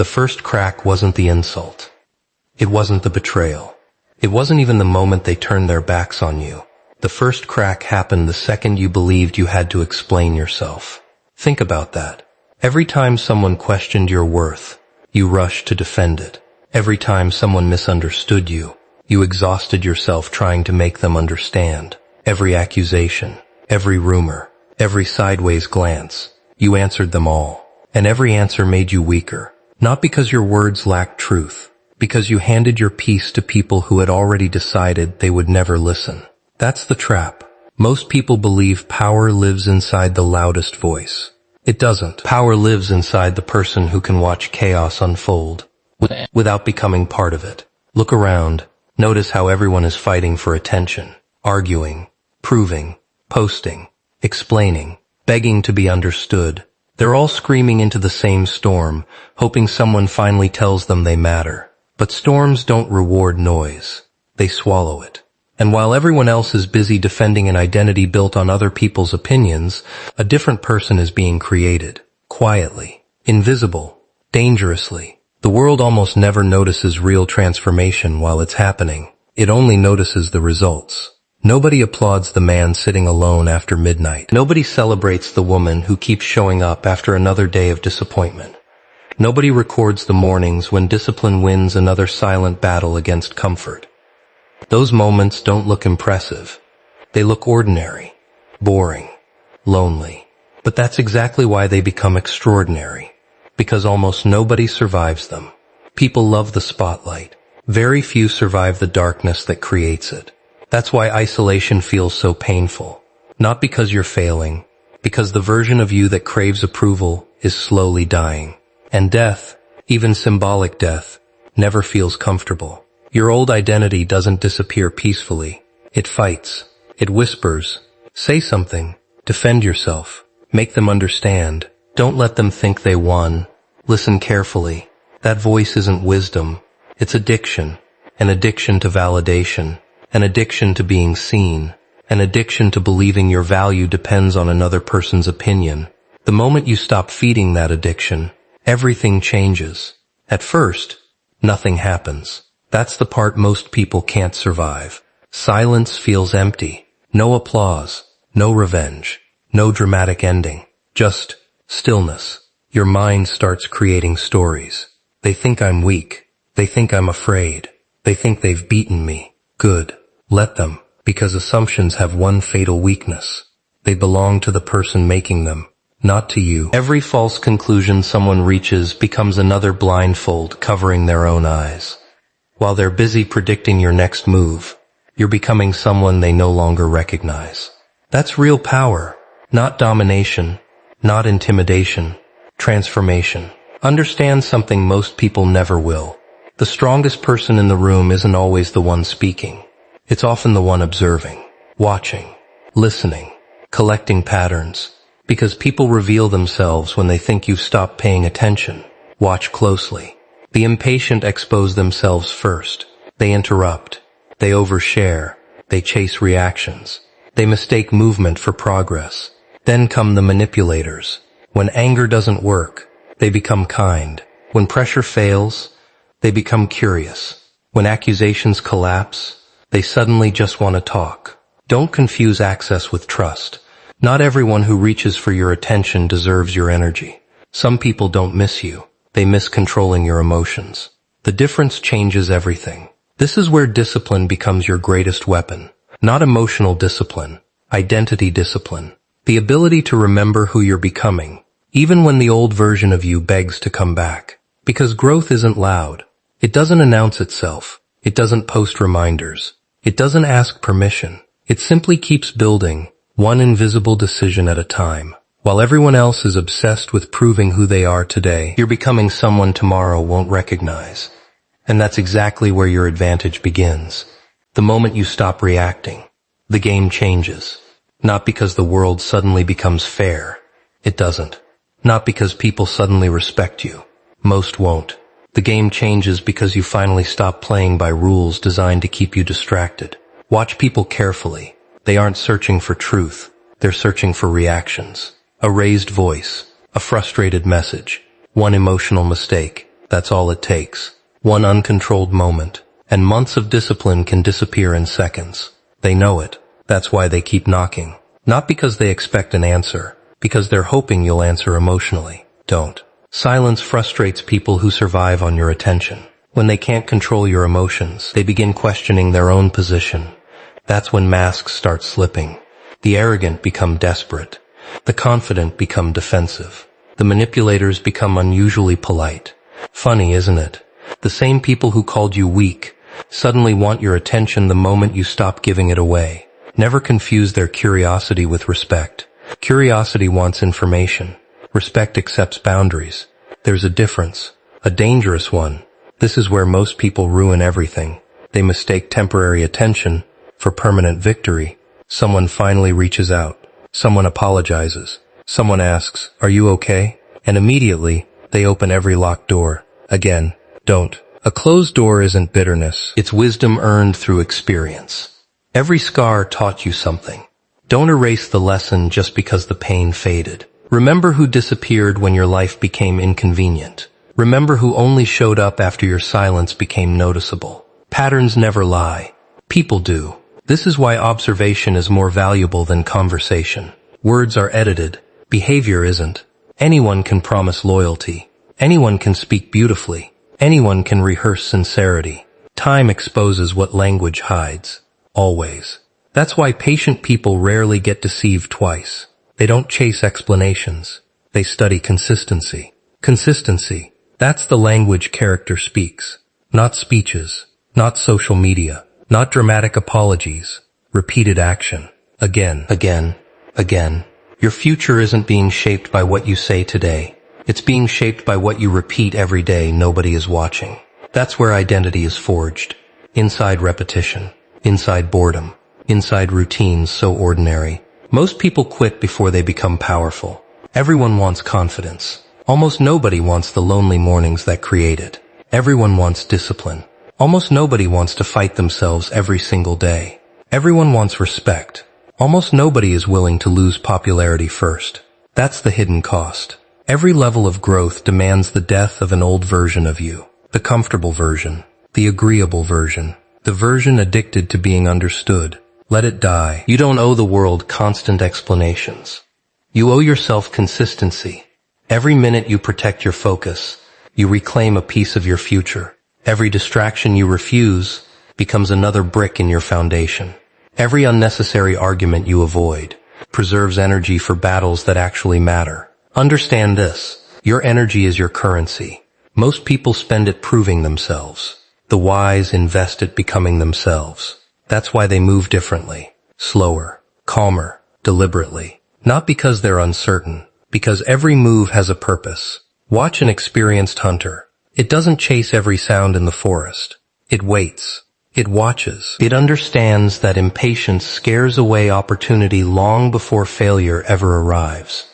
The first crack wasn't the insult. It wasn't the betrayal. It wasn't even the moment they turned their backs on you. The first crack happened the second you believed you had to explain yourself. Think about that. Every time someone questioned your worth, you rushed to defend it. Every time someone misunderstood you, you exhausted yourself trying to make them understand. Every accusation, every rumor, every sideways glance, you answered them all. And every answer made you weaker. Not because your words lacked truth, because you handed your peace to people who had already decided they would never listen. That's the trap. Most people believe power lives inside the loudest voice. It doesn't. Power lives inside the person who can watch chaos unfold without becoming part of it. Look around. Notice how everyone is fighting for attention, arguing, proving, posting, explaining, begging to be understood. They're all screaming into the same storm, hoping someone finally tells them they matter. But storms don't reward noise. They swallow it. And while everyone else is busy defending an identity built on other people's opinions, a different person is being created. Quietly. Invisible. Dangerously. The world almost never notices real transformation while it's happening. It only notices the results. Nobody applauds the man sitting alone after midnight. Nobody celebrates the woman who keeps showing up after another day of disappointment. Nobody records the mornings when discipline wins another silent battle against comfort. Those moments don't look impressive. They look ordinary, boring, lonely. But that's exactly why they become extraordinary. Because almost nobody survives them. People love the spotlight. Very few survive the darkness that creates it. That's why isolation feels so painful. Not because you're failing, because the version of you that craves approval is slowly dying. And death, even symbolic death, never feels comfortable. Your old identity doesn't disappear peacefully. It fights. It whispers. Say something. Defend yourself. Make them understand. Don't let them think they won. Listen carefully. That voice isn't wisdom. It's addiction. An addiction to validation. An addiction to being seen. An addiction to believing your value depends on another person's opinion. The moment you stop feeding that addiction, everything changes. At first, nothing happens. That's the part most people can't survive. Silence feels empty. No applause. No revenge. No dramatic ending. Just stillness. Your mind starts creating stories. They think I'm weak. They think I'm afraid. They think they've beaten me. Good. Let them, because assumptions have one fatal weakness. They belong to the person making them, not to you. Every false conclusion someone reaches becomes another blindfold covering their own eyes. While they're busy predicting your next move, you're becoming someone they no longer recognize. That's real power, not domination, not intimidation, transformation. Understand something most people never will. The strongest person in the room isn't always the one speaking. It's often the one observing, watching, listening, collecting patterns. Because people reveal themselves when they think you've stopped paying attention. Watch closely. The impatient expose themselves first. They interrupt. They overshare. They chase reactions. They mistake movement for progress. Then come the manipulators. When anger doesn't work, they become kind. When pressure fails, they become curious. When accusations collapse, they suddenly just want to talk. Don't confuse access with trust. Not everyone who reaches for your attention deserves your energy. Some people don't miss you. They miss controlling your emotions. The difference changes everything. This is where discipline becomes your greatest weapon. Not emotional discipline, identity discipline. The ability to remember who you're becoming, even when the old version of you begs to come back. Because growth isn't loud. It doesn't announce itself. It doesn't post reminders. It doesn't ask permission. It simply keeps building, one invisible decision at a time. While everyone else is obsessed with proving who they are today, you're becoming someone tomorrow won't recognize. And that's exactly where your advantage begins. The moment you stop reacting, the game changes. Not because the world suddenly becomes fair. It doesn't. Not because people suddenly respect you. Most won't. The game changes because you finally stop playing by rules designed to keep you distracted. Watch people carefully. They aren't searching for truth. They're searching for reactions. A raised voice. A frustrated message. One emotional mistake. That's all it takes. One uncontrolled moment, and months of discipline can disappear in seconds. They know it. That's why they keep knocking. Not because they expect an answer, because they're hoping you'll answer emotionally. Don't. Silence frustrates people who survive on your attention. When they can't control your emotions, they begin questioning their own position. That's when masks start slipping. The arrogant become desperate. The confident become defensive. The manipulators become unusually polite. Funny, isn't it? The same people who called you weak suddenly want your attention the moment you stop giving it away. Never confuse their curiosity with respect. Curiosity wants information. Respect accepts boundaries. There's a difference. A dangerous one. This is where most people ruin everything. They mistake temporary attention for permanent victory. Someone finally reaches out. Someone apologizes. Someone asks, "Are you okay?" And immediately, they open every locked door. Again, don't. A closed door isn't bitterness. It's wisdom earned through experience. Every scar taught you something. Don't erase the lesson just because the pain faded. Remember who disappeared when your life became inconvenient. Remember who only showed up after your silence became noticeable. Patterns never lie. People do. This is why observation is more valuable than conversation. Words are edited. Behavior isn't. Anyone can promise loyalty. Anyone can speak beautifully. Anyone can rehearse sincerity. Time exposes what language hides. Always. That's why patient people rarely get deceived twice. They don't chase explanations. They study consistency. Consistency. That's the language character speaks. Not speeches. Not social media. Not dramatic apologies. Repeated action. Again, again, again. Your future isn't being shaped by what you say today. It's being shaped by what you repeat every day nobody is watching. That's where identity is forged. Inside repetition. Inside boredom. Inside routines so ordinary. Most people quit before they become powerful. Everyone wants confidence. Almost nobody wants the lonely mornings that create it. Everyone wants discipline. Almost nobody wants to fight themselves every single day. Everyone wants respect. Almost nobody is willing to lose popularity first. That's the hidden cost. Every level of growth demands the death of an old version of you. The comfortable version. The agreeable version. The version addicted to being understood. Let it die. You don't owe the world constant explanations. You owe yourself consistency. Every minute you protect your focus, you reclaim a piece of your future. Every distraction you refuse becomes another brick in your foundation. Every unnecessary argument you avoid preserves energy for battles that actually matter. Understand this. Your energy is your currency. Most people spend it proving themselves. The wise invest it becoming themselves. That's why they move differently, slower, calmer, deliberately. Not because they're uncertain, because every move has a purpose. Watch an experienced hunter. It doesn't chase every sound in the forest. It waits. It watches. It understands that impatience scares away opportunity long before failure ever arrives.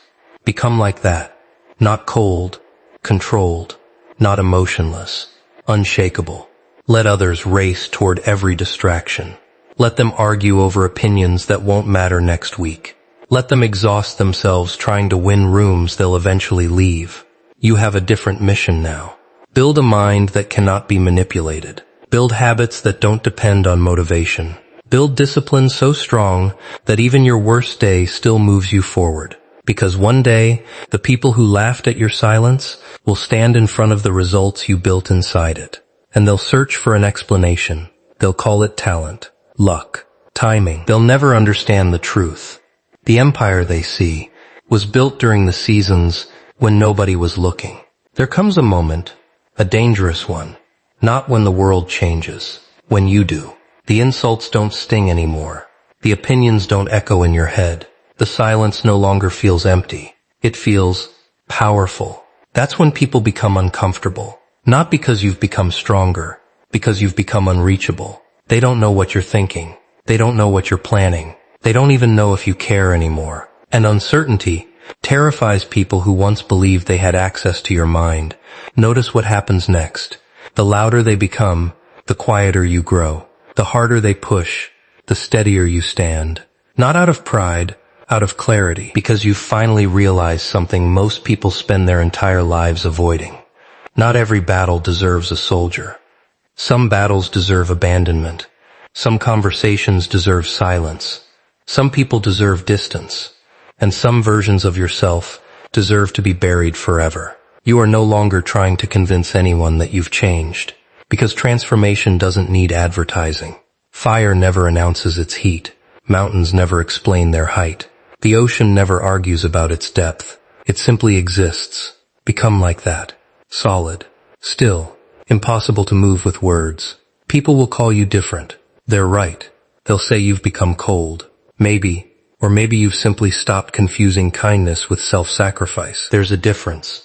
Become like that. Not cold, controlled, not emotionless, unshakable. Let others race toward every distraction. Let them argue over opinions that won't matter next week. Let them exhaust themselves trying to win rooms they'll eventually leave. You have a different mission now. Build a mind that cannot be manipulated. Build habits that don't depend on motivation. Build discipline so strong that even your worst day still moves you forward. Because one day, the people who laughed at your silence will stand in front of the results you built inside it. And they'll search for an explanation. They'll call it talent, luck, timing. They'll never understand the truth. The empire they see was built during the seasons when nobody was looking. There comes a moment, a dangerous one, not when the world changes, when you do. The insults don't sting anymore. The opinions don't echo in your head. The silence no longer feels empty. It feels powerful. That's when people become uncomfortable. Not because you've become stronger, because you've become unreachable. They don't know what you're thinking. They don't know what you're planning. They don't even know if you care anymore. And uncertainty terrifies people who once believed they had access to your mind. Notice what happens next. The louder they become, the quieter you grow. The harder they push, the steadier you stand. Not out of pride, out of clarity, because you've finally realized something most people spend their entire lives avoiding. Not every battle deserves a soldier. Some battles deserve abandonment. Some conversations deserve silence. Some people deserve distance. And some versions of yourself deserve to be buried forever. You are no longer trying to convince anyone that you've changed, because transformation doesn't need advertising. Fire never announces its heat. Mountains never explain their height. The ocean never argues about its depth. It simply exists. Become like that. Solid. Still. Impossible to move with words. People will call you different. They're right. They'll say you've become cold. Maybe. Or maybe you've simply stopped confusing kindness with self-sacrifice. There's a difference.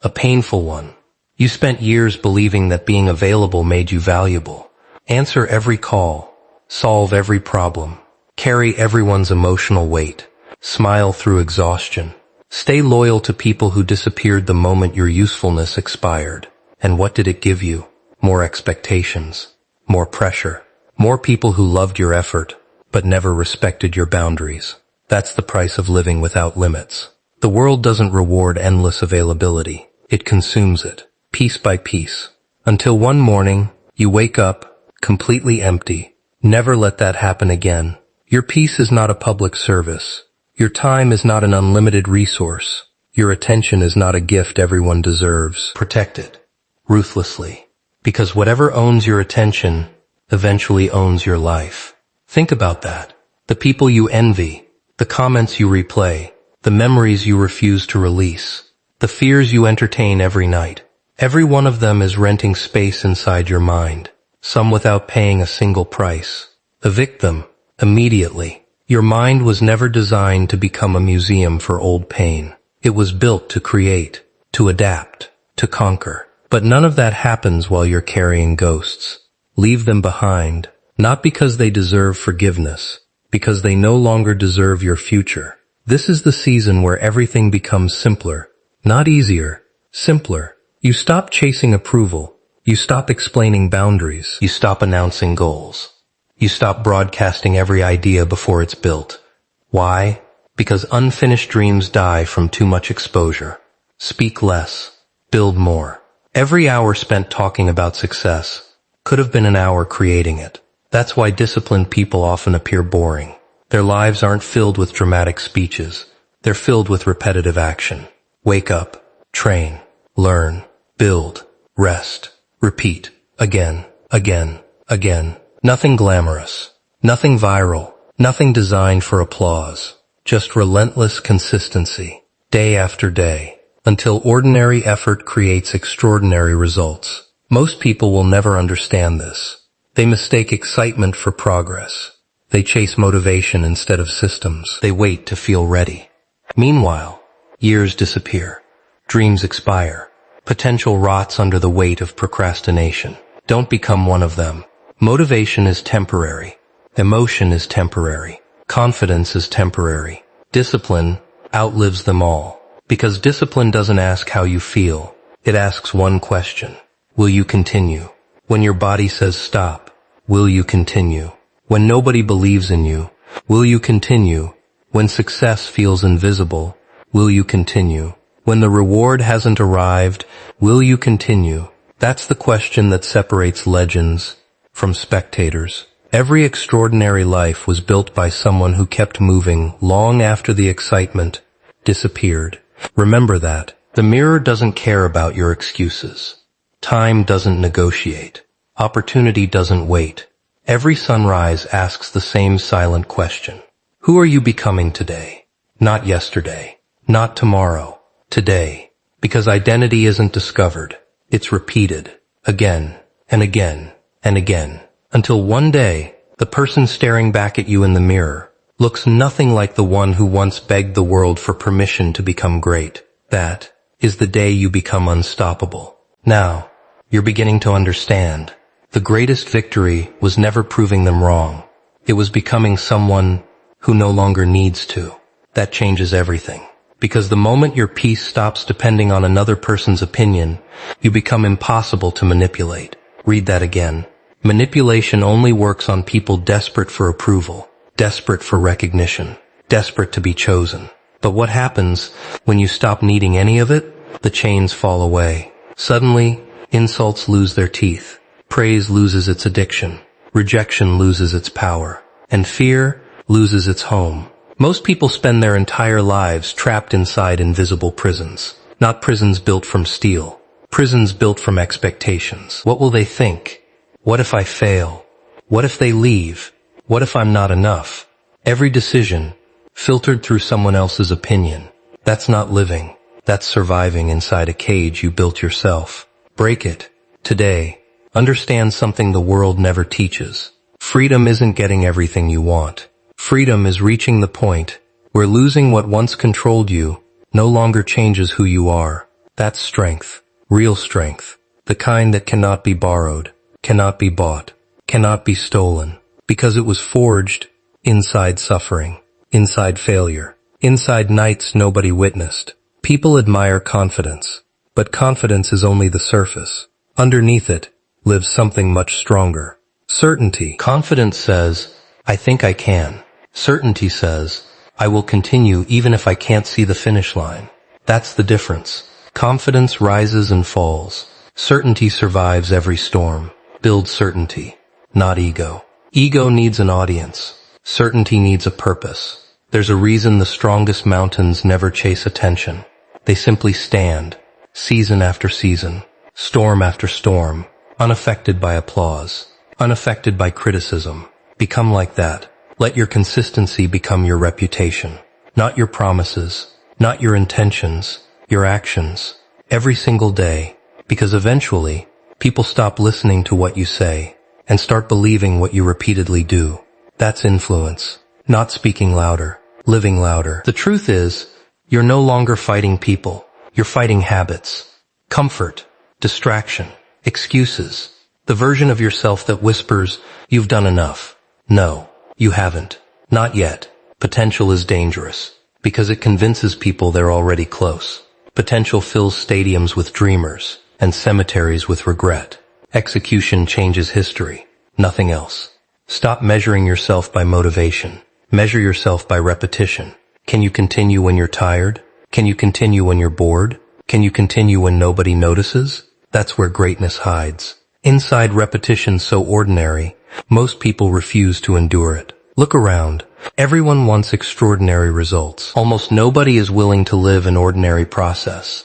A painful one. You spent years believing that being available made you valuable. Answer every call. Solve every problem. Carry everyone's emotional weight. Smile through exhaustion. Stay loyal to people who disappeared the moment your usefulness expired. And what did it give you? More expectations. More pressure. More people who loved your effort, but never respected your boundaries. That's the price of living without limits. The world doesn't reward endless availability. It consumes it, piece by piece. Until one morning, you wake up, completely empty. Never let that happen again. Your peace is not a public service. Your time is not an unlimited resource. Your attention is not a gift everyone deserves. Protect it, ruthlessly. Because whatever owns your attention eventually owns your life. Think about that. The people you envy, the comments you replay, the memories you refuse to release, the fears you entertain every night. Every one of them is renting space inside your mind, some without paying a single price. Evict them, immediately. Your mind was never designed to become a museum for old pain. It was built to create, to adapt, to conquer. But none of that happens while you're carrying ghosts. Leave them behind, not because they deserve forgiveness, because they no longer deserve your future. This is the season where everything becomes simpler, not easier, simpler. You stop chasing approval. You stop explaining boundaries. You stop announcing goals. You stop broadcasting every idea before it's built. Why? Because unfinished dreams die from too much exposure. Speak less. Build more. Every hour spent talking about success could have been an hour creating it. That's why disciplined people often appear boring. Their lives aren't filled with dramatic speeches. They're filled with repetitive action. Wake up, train, learn, build, rest, repeat, again, again, again. Nothing glamorous, nothing viral, nothing designed for applause. Just relentless consistency, day after day, until ordinary effort creates extraordinary results. Most people will never understand this. They mistake excitement for progress. They chase motivation instead of systems. They wait to feel ready. Meanwhile, years disappear. Dreams expire. Potential rots under the weight of procrastination. Don't become one of them. Motivation is temporary. Emotion is temporary. Confidence is temporary. Discipline outlives them all. Because discipline doesn't ask how you feel. It asks one question. Will you continue? When your body says stop, will you continue? When nobody believes in you, will you continue? When success feels invisible, will you continue? When the reward hasn't arrived, will you continue? That's the question that separates legends from spectators. Every extraordinary life was built by someone who kept moving long after the excitement disappeared. Remember that. The mirror doesn't care about your excuses. Time doesn't negotiate. Opportunity doesn't wait. Every sunrise asks the same silent question. Who are you becoming today? Not yesterday. Not tomorrow. Today. Because identity isn't discovered. It's repeated. Again and again and again. Until one day, the person staring back at you in the mirror looks nothing like the one who once begged the world for permission to become great. That is the day you become unstoppable. Now, you're beginning to understand. The greatest victory was never proving them wrong. It was becoming someone who no longer needs to. That changes everything. Because the moment your peace stops depending on another person's opinion, you become impossible to manipulate. Read that again. Manipulation only works on people desperate for approval, desperate for recognition, desperate to be chosen. But what happens when you stop needing any of it? The chains fall away. Suddenly, insults lose their teeth, praise loses its addiction, rejection loses its power, and fear loses its home. Most people spend their entire lives trapped inside invisible prisons. Not prisons built from steel, prisons built from expectations. What will they think? What if I fail? What if they leave? What if I'm not enough? Every decision, filtered through someone else's opinion. That's not living. That's surviving inside a cage you built yourself. Break it. Today. Understand something the world never teaches. Freedom isn't getting everything you want. Freedom is reaching the point where losing what once controlled you no longer changes who you are. That's strength. Real strength. The kind that cannot be borrowed, cannot be bought, cannot be stolen. Because it was forged inside suffering, inside failure, inside nights nobody witnessed. People admire confidence, but confidence is only the surface. Underneath it lives something much stronger. Certainty. Confidence says, I think I can. Certainty says, I will continue even if I can't see the finish line. That's the difference. Confidence rises and falls. Certainty survives every storm. Build certainty, not ego. Ego needs an audience. Certainty needs a purpose. There's a reason the strongest mountains never chase attention. They simply stand, season after season, storm after storm, unaffected by applause, unaffected by criticism. Become like that. Let your consistency become your reputation. Not your promises, not your intentions, your actions. Every single day. Because eventually, people stop listening to what you say and start believing what you repeatedly do. That's influence. Not speaking louder, living louder. The truth is, you're no longer fighting people. You're fighting habits, comfort, distraction, excuses. The version of yourself that whispers, you've done enough. No, you haven't. Not yet. Potential is dangerous because it convinces people they're already close. Potential fills stadiums with dreamers and cemeteries with regret. Execution changes history, nothing else. Stop measuring yourself by motivation. Measure yourself by repetition. Can you continue when you're tired? Can you continue when you're bored? Can you continue when nobody notices? That's where greatness hides. Inside repetition so ordinary, most people refuse to endure it. Look around. Everyone wants extraordinary results. Almost nobody is willing to live an ordinary process.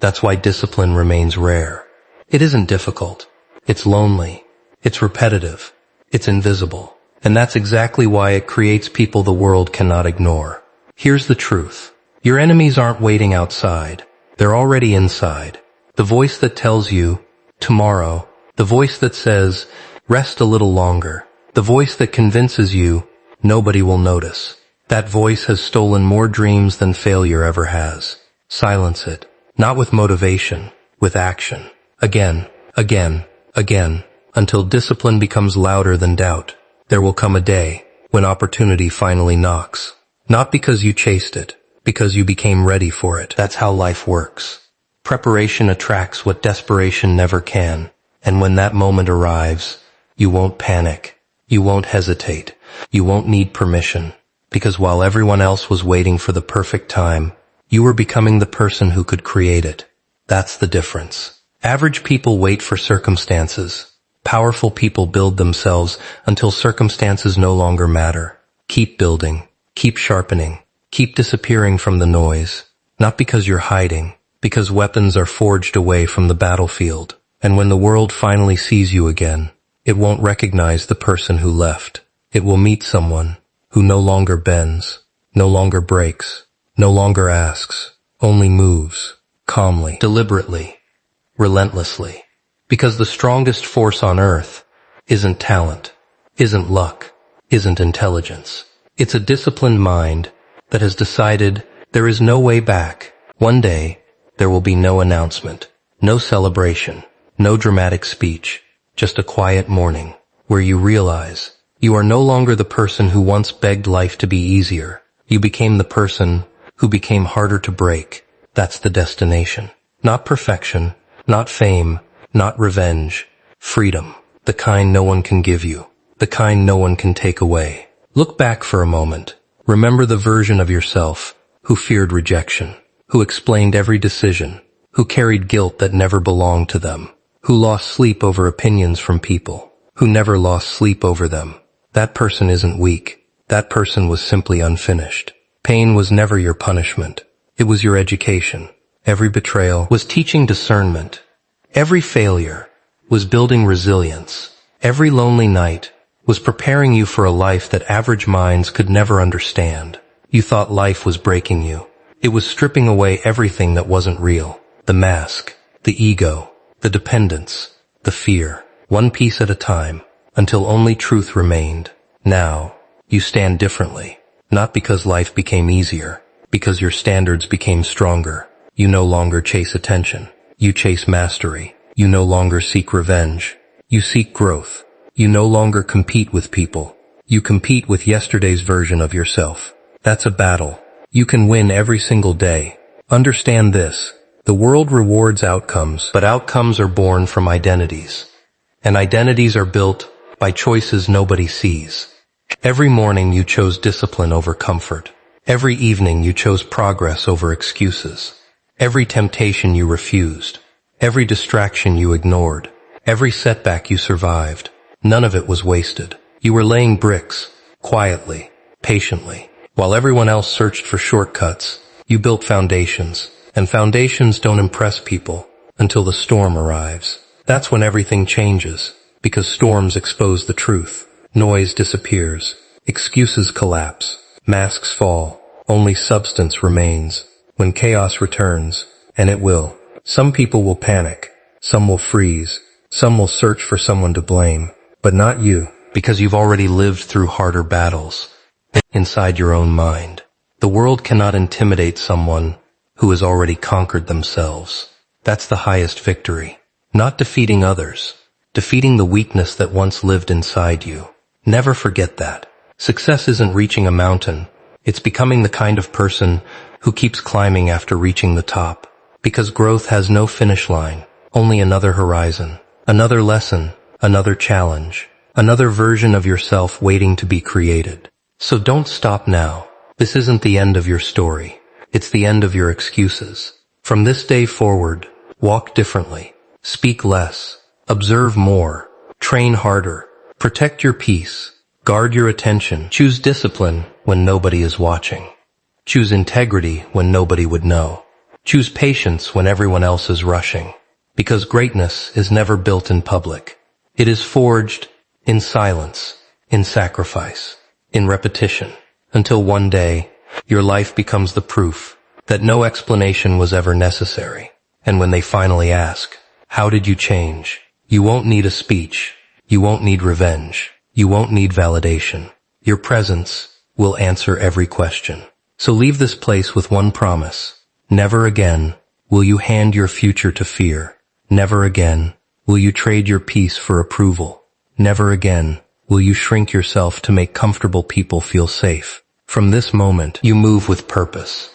That's why discipline remains rare. It isn't difficult. It's lonely. It's repetitive. It's invisible. And that's exactly why it creates people the world cannot ignore. Here's the truth. Your enemies aren't waiting outside. They're already inside. The voice that tells you, tomorrow. The voice that says, rest a little longer. The voice that convinces you, nobody will notice. That voice has stolen more dreams than failure ever has. Silence it. Not with motivation, with action. Again, again, again, until discipline becomes louder than doubt. There will come a day when opportunity finally knocks. Not because you chased it, because you became ready for it. That's how life works. Preparation attracts what desperation never can. And when that moment arrives, you won't panic. You won't hesitate. You won't need permission. Because while everyone else was waiting for the perfect time, you were becoming the person who could create it. That's the difference. Average people wait for circumstances. Powerful people build themselves until circumstances no longer matter. Keep building. Keep sharpening. Keep disappearing from the noise. Not because you're hiding, because weapons are forged away from the battlefield. And when the world finally sees you again, it won't recognize the person who left. It will meet someone who no longer bends, no longer breaks, no longer asks, only moves, calmly, deliberately, relentlessly. Because the strongest force on earth isn't talent, isn't luck, isn't intelligence. It's a disciplined mind that has decided there is no way back. One day, there will be no announcement, no celebration, no dramatic speech, just a quiet morning where you realize you are no longer the person who once begged life to be easier. You became the person who became harder to break. That's the destination. Not perfection, not fame, not revenge. Freedom. The kind no one can give you. The kind no one can take away. Look back for a moment. Remember the version of yourself who feared rejection, who explained every decision, who carried guilt that never belonged to them, who lost sleep over opinions from people, who never lost sleep over them. That person isn't weak. That person was simply unfinished. Pain was never your punishment. It was your education. Every betrayal was teaching discernment. Every failure was building resilience. Every lonely night was preparing you for a life that average minds could never understand. You thought life was breaking you. It was stripping away everything that wasn't real. The mask, the ego, the dependence, the fear, one piece at a time, until only truth remained. Now, you stand differently, not because life became easier, because your standards became stronger. You no longer chase attention. You chase mastery. You no longer seek revenge. You seek growth. You no longer compete with people. You compete with yesterday's version of yourself. That's a battle. You can win every single day. Understand this. The world rewards outcomes, but outcomes are born from identities. And identities are built by choices nobody sees. Every morning you chose discipline over comfort. Every evening you chose progress over excuses. Every temptation you refused. Every distraction you ignored. Every setback you survived. None of it was wasted. You were laying bricks, quietly, patiently. While everyone else searched for shortcuts, you built foundations. And foundations don't impress people until the storm arrives. That's when everything changes, because storms expose the truth. Noise disappears. Excuses collapse. Masks fall. Only substance remains. When chaos returns, and it will, some people will panic. Some will freeze. Some will search for someone to blame. But not you, because you've already lived through harder battles inside your own mind. The world cannot intimidate someone who has already conquered themselves. That's the highest victory. Not defeating others, defeating the weakness that once lived inside you. Never forget that. Success isn't reaching a mountain. It's becoming the kind of person who keeps climbing after reaching the top. Because growth has no finish line, only another horizon, another lesson, another challenge, another version of yourself waiting to be created. So don't stop now. This isn't the end of your story. It's the end of your excuses. From this day forward, walk differently, speak less, observe more, train harder, protect your peace, guard your attention, choose discipline when nobody is watching. Choose integrity when nobody would know. Choose patience when everyone else is rushing. Because greatness is never built in public. It is forged in silence, in sacrifice, in repetition, until one day, your life becomes the proof that no explanation was ever necessary. And when they finally ask, how did you change? You won't need a speech. You won't need revenge. You won't need validation. Your presence will answer every question. So leave this place with one promise. Never again will you hand your future to fear. Never again will you trade your peace for approval. Never again will you shrink yourself to make comfortable people feel safe. From this moment, you move with purpose.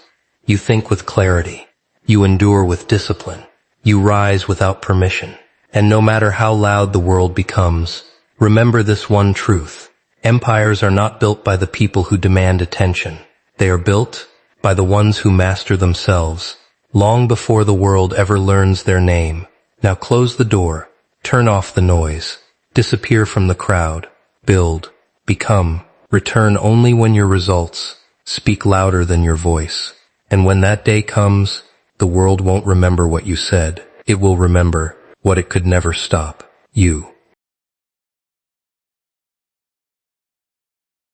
You think with clarity. You endure with discipline. You rise without permission. And no matter how loud the world becomes, remember this one truth. Empires are not built by the people who demand attention. They are built by the ones who master themselves, long before the world ever learns their name. Now close the door, turn off the noise, disappear from the crowd, build, become, return only when your results speak louder than your voice. And when that day comes, the world won't remember what you said. It will remember what it could never stop. You.